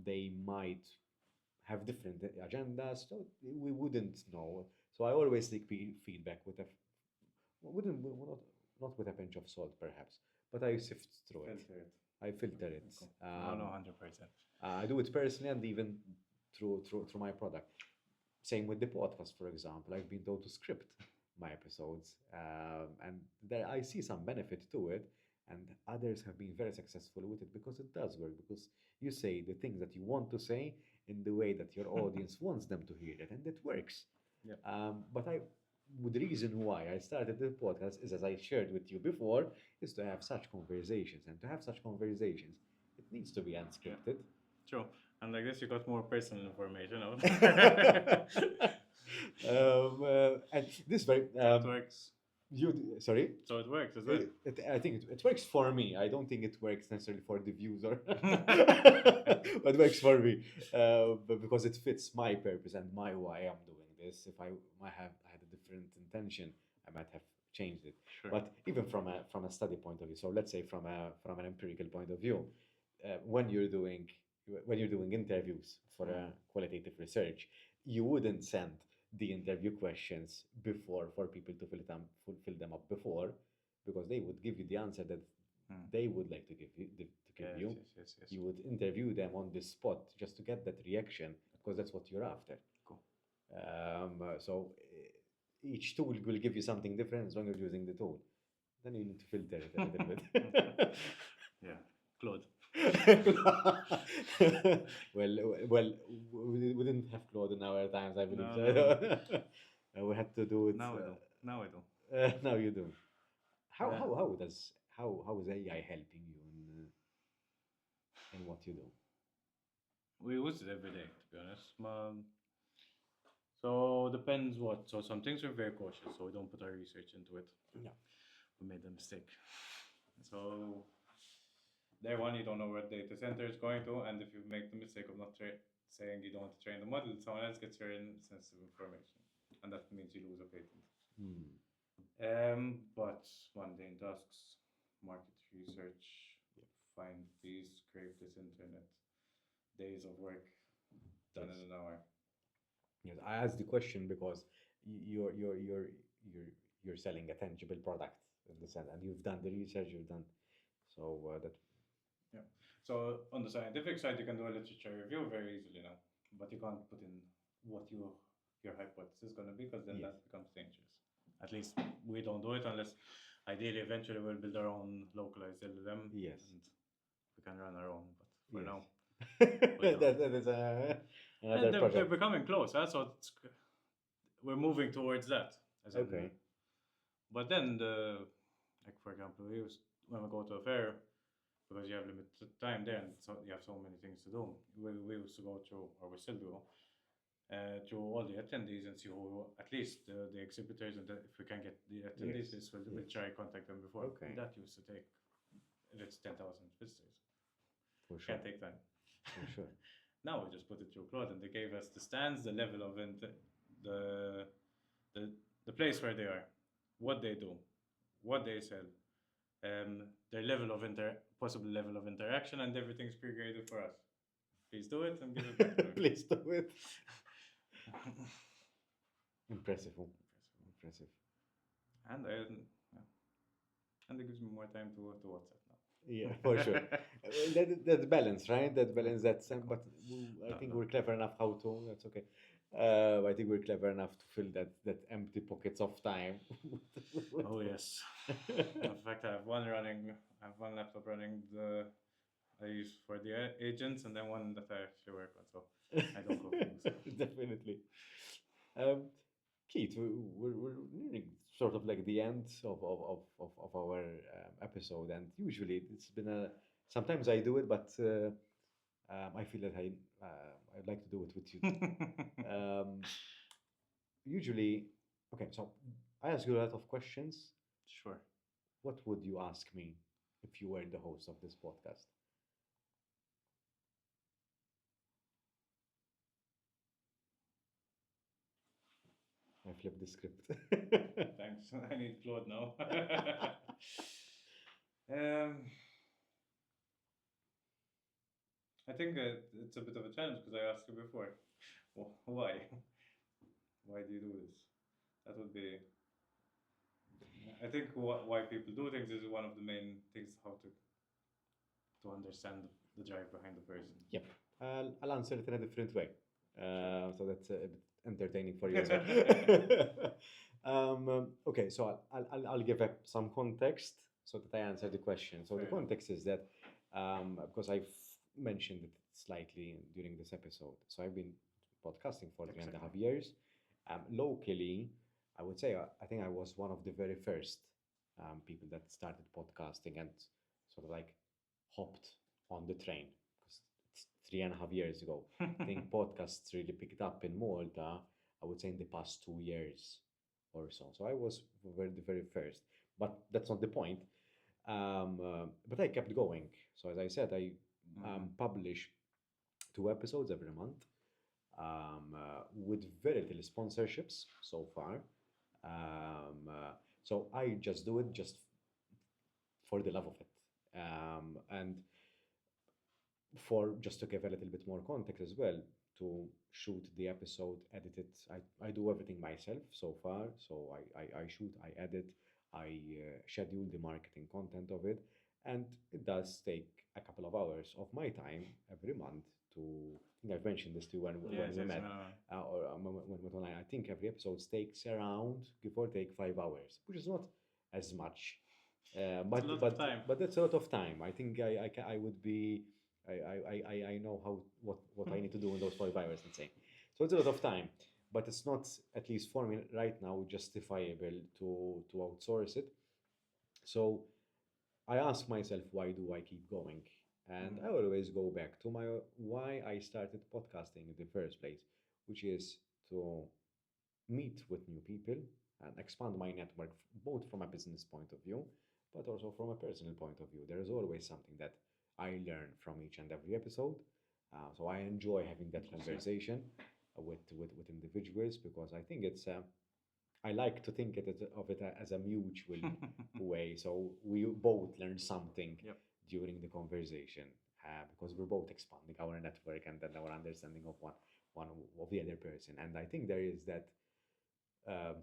They might have different agendas. So we wouldn't know. So I always take feedback with a wouldn't not with a pinch of salt perhaps, but I sift through it. Filter it. I filter it. No, no, 100%. I do it personally and even through my product. Same with the podcast, for example. I've been told to script my episodes, and there I see some benefit to it, and others have been very successful with it because it does work. Because you say the things that you want to say in the way that your audience wants them to hear it, and it works. Yeah. The reason why I started the podcast is, as I shared with you before, is to have such conversations, and to have such conversations, it needs to be unscripted. True. And like this, you got more personal information out. And this very So it works. sorry. So it works as well. I think it works for me. I don't think it works necessarily for the user, but it works for me but because it fits my purpose and my why I'm doing this. If I might have had a different intention, I might have changed it. Sure. But even from a study point of view, so let's say from an empirical point of view, when you're doing interviews for a qualitative research, you wouldn't send the interview questions before for people to fill them up before, because they would give you the answer that they would like to give you. Yes. You would interview them on the spot just to get that reaction, because that's what you're after. Cool. So each tool will give you something different as long as you're using the tool. Then you need to filter it a little bit. Yeah, Claude. well, we didn't have Claude in our times, I believe. No. We had to do it. Now I do. Now I do. Now you do. How Yeah. how is AI helping you in what you do? We use it every day, to be honest. So depends what. So some things we're very cautious, so we don't put our research into it. No. We made a mistake. So day one, you don't know where data center is going to, and if you make the mistake of not saying you don't want to train the model, someone else gets your sensitive information, and that means you lose a patent. But mundane tasks, market research, find these, scrape this internet, days of work done in an hour. Yes, I asked the question because you're selling a tangible product in the sense, and you've done the research, you've done so that. Yeah. So on the scientific side, you can do a literature review very easily now, but you can't put in what your hypothesis is going to be, because then that becomes dangerous. At least we don't do it unless, ideally, eventually we'll build our own localized LLM. Yes. And we can run our own, but for now. that is another they're project. becoming close, huh? So we're moving towards that. Okay. But then, like for example, when we go to a fair, because you have limited time there, and so you have so many things to do. We used to go through, or we still do, through all the attendees and see who, at least the exhibitors, and if we can get the attendees, we'll try contact them before. Okay. That used to take, if it's 10,000 visitors. For sure. Can't take time. For sure. Now we just put it through Claude, and they gave us the stands, the level of the place where they are, what they do, what they sell, their level of possible level of interaction, and everything's pre-graded for us. Please do it and give it back to us. Please do it. Impressive. And it gives me more time to WhatsApp now. Yeah, for sure. That's balance, right? That balance. But I think we're clever enough how to. That's okay. I think we're clever enough to fill that empty pockets of time. Oh yes. In fact, I have one laptop running I use for the agents, and then one that I actually work on. So I don't go through. Definitely. Keith, we're nearing sort of like the end of our episode, and usually it's been sometimes I do it, but I feel that I'd like to do it with you. Usually, okay, so I ask you a lot of questions. Sure. What would you ask me if you were the host of this podcast? I flipped the script. Thanks. I need Claude now. I think it's a bit of a challenge, because I asked you before, why? Why do you do this? That would be. I think why people do things is one of the main things, how to understand the drive behind the person. Yep. I'll answer it in a different way. So that's a bit entertaining for you as well. Okay, so I'll give some context so that I answer the question. So the context is that because I've mentioned it slightly during this episode. So I've been podcasting for 3.5 years. Locally, I would say I think I was one of the very first people that started podcasting and sort of like hopped on the train, because it's 3.5 years ago. I think podcasts really picked up in Malta, I would say in the past 2 years or so. So I was the very first, but that's not the point. But I kept going. So as I said, I publish 2 episodes every month, with very little sponsorships so far. So I just do it just for the love of it. And for just to give a little bit more context as well, to shoot the episode, edit it, I do everything myself so far. So I shoot, I edit, I schedule the marketing content of it, and it does take a couple of hours of my time every month to. I think I've mentioned this too when Yes, we yes, met, no. or when we met online. I think every episode takes around, give or take, 5 hours, which is not as much, It's a lot of time. but that's a lot of time. I think I would be I know how what I need to do in those 5 hours, let's say. So it's a lot of time, but it's not, at least for me right now, justifiable to outsource it. So I ask myself, why do I keep going? And I always go back to my why I started podcasting in the first place, which is to meet with new people and expand my network, both from a business point of view, but also from a personal point of view. There is always something that I learn from each and every episode. So I enjoy having that conversation with individuals, because I think it's I like to think of it as a mutual way. So we both learn something Yep. during the conversation, because we're both expanding our network and then our understanding of one of the other person. And I think um,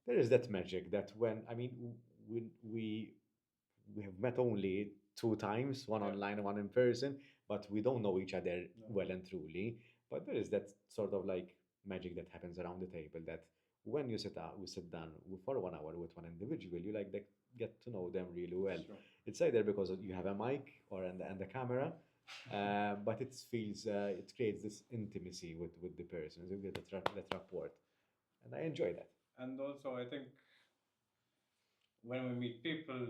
there is that magic that when I mean we have met only 2 times, one Yeah. online and one in person, but we don't know each other No. well and truly. But there is that sort of like magic that happens around the table, that when we sit down for 1 hour with one individual, you like get to know them really well. Sure. It's either because you have a mic or and the camera, but it feels it creates this intimacy with the person. You get that rapport, and I enjoy that. And also, I think when we meet people,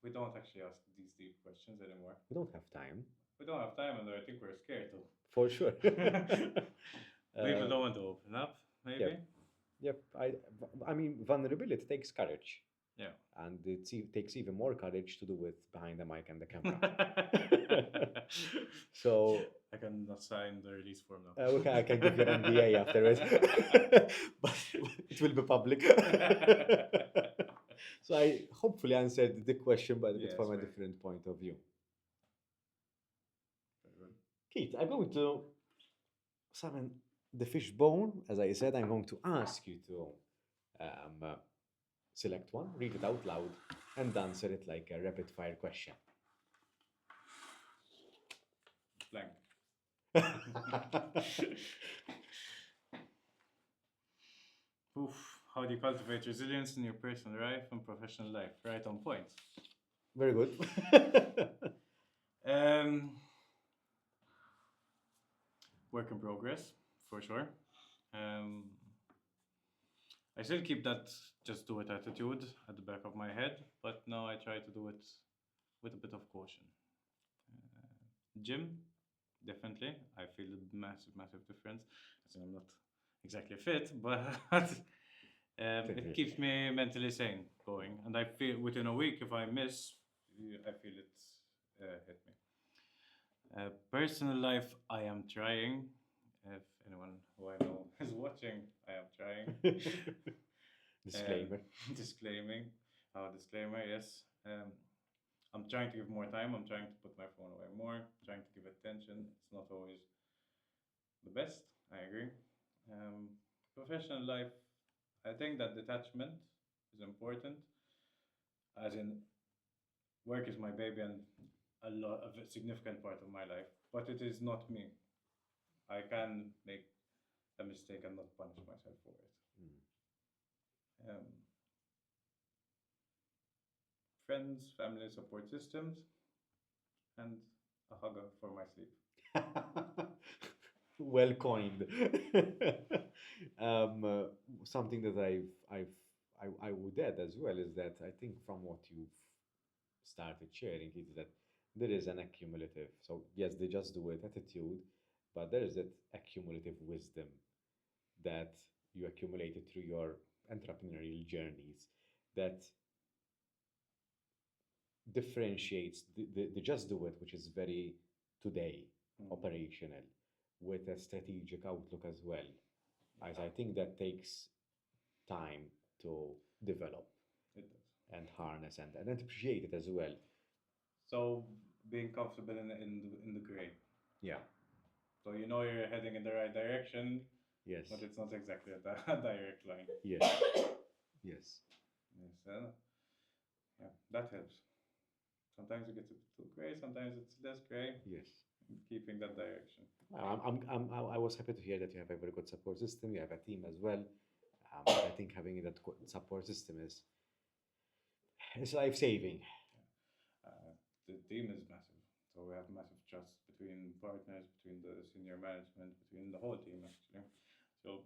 we don't actually ask these deep questions anymore. We don't have time, We don't have time, and I think we're scared to. for sure. People don't want to open up, maybe. Yep. Yep. I mean, vulnerability takes courage, Yeah. and it takes even more courage to do it behind the mic and the camera. So I cannot sign the release form now. okay, I can give you an NDA afterwards, but it will be public. So I hopefully answered the question, but Yes, from a very. different point of view. Very good. Keith, I'm going to summon the fishbone. As I said, I'm going to ask you to select one, read it out loud, and answer it like a rapid fire question. Blank. Oof. How do you cultivate resilience in your personal life and professional life? Right on point. Very good. Work in progress, for sure. I still keep that just do it attitude at the back of my head, but now I try to do it with a bit of caution. Gym, definitely. I feel a massive, massive difference. As in I'm not exactly fit, but it keeps me mentally sane going. And I feel within a week, if I miss, I feel it hit me. Personal life, I am trying. If anyone who I know is watching, I am trying. Disclaimer. Disclaiming. Disclaimer, yes. I'm trying to give more time. I'm trying to put my phone away more. Trying to give attention. It's not always the best. I agree. Professional life, I think that detachment is important. As in, work is my baby and a significant part of my life, but it is not me. I can make a mistake and not punish myself for it. Um, Friends, family, support systems, and a hugger for my sleep. Well coined. Something that I would add as well is that I think from what you've started sharing is that there is an accumulative. So yes, they just do it attitude, but there is that accumulative wisdom that you accumulated through your entrepreneurial journeys that differentiates the just do it, which is very today operational, with a strategic outlook as well. As I think that takes time to develop It does. and harness and appreciate it as well. So being comfortable in the gray. Yeah. So you know you're heading in the right direction, Yes. but it's not exactly a direct line. Yes. Yes. Yes, yeah, that helps. Sometimes it gets a bit too gray, sometimes it's less gray. Yes. Keeping that direction. I was happy to hear that you have a very good support system. You have a team as well. I think having that support system is life saving. The team is massive, so we have massive trust between partners, between the senior management, between the whole team actually. So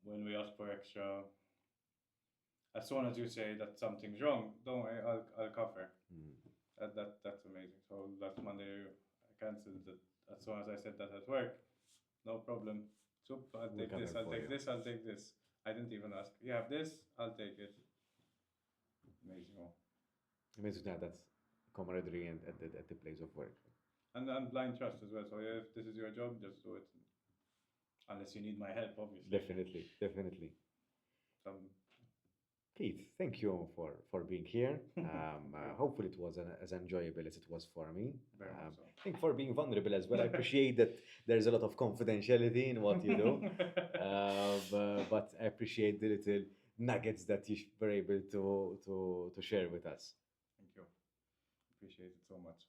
when we ask for extra, as soon as you say that something's wrong, don't worry, I'll cover. That's amazing. So last Monday I cancelled it as soon as I said that at work. No problem. Soup, I'll We'll take this, cover I'll for take you. this, I'll take this. I didn't even ask. You have this, I'll take it. Amazing. Amazing to have that camaraderie and at the place of work. And blind trust as well. So if this is your job, just do it. Unless you need my help, obviously. Definitely, definitely. Keith, thank you for being here. Hopefully, it was as enjoyable as it was for me. Very much so. I think for being vulnerable as well. I appreciate that there's a lot of confidentiality in what you do, but I appreciate the little nuggets that you were able to share with us. Thank you. Appreciate it so much.